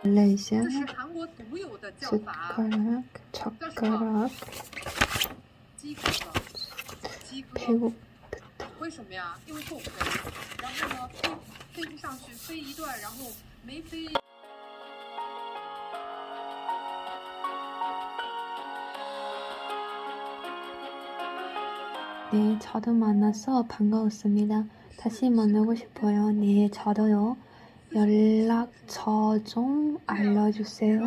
말레이시아 这是韩国独有的叫法。 숟가락, 젓가락, 鸡哥哥，鸡哥， 배고프다. 为什么呀？因为够肥，然后呢，飞不上去，飞一段，然后没飞。 네, 저도 만나서 반가웠습니다. 다시 만나고 싶어요. 네, 저도요. 연락처 좀 알려주세요.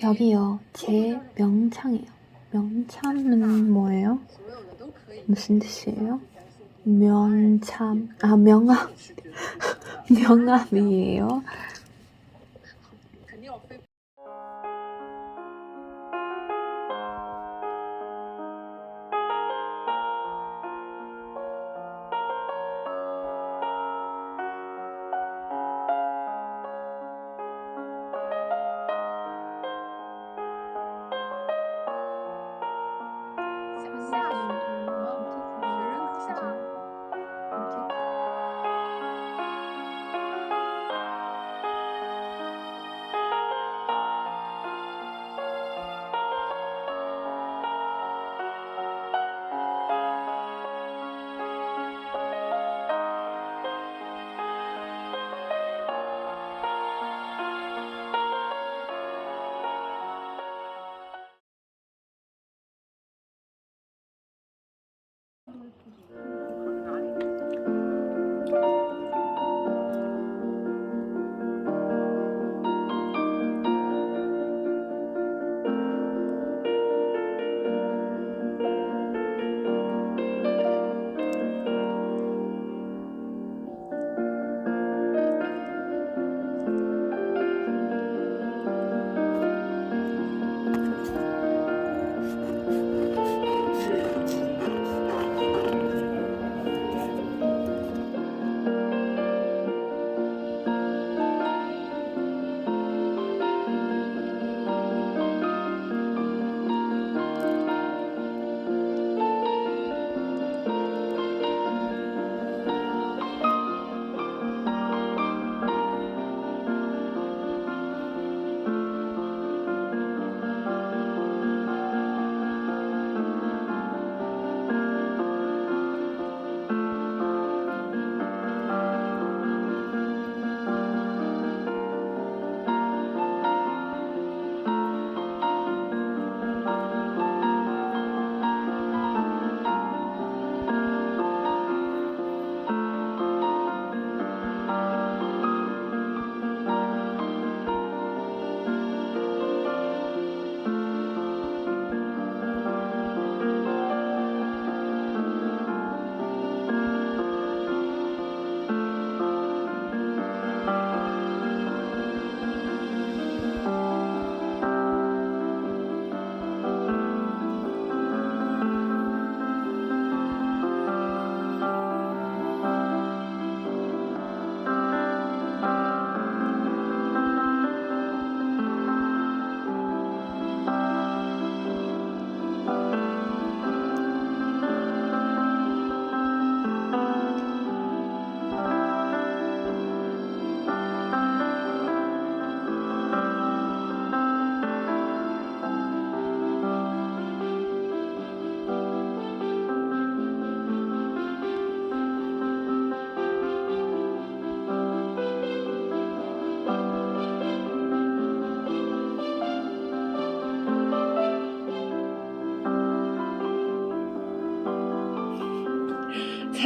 여기요, 제 명창이에요. 명참은 뭐예요? 무슨 뜻이에요? 명참, 명함. 명함이에요.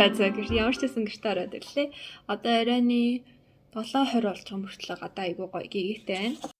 За ямар ч гэсэн гэртээ ороод ирлээ. Одоо арайны 7:20 болж байгаа мөртлөө гадаа айгүй гоё гэгтэй байна.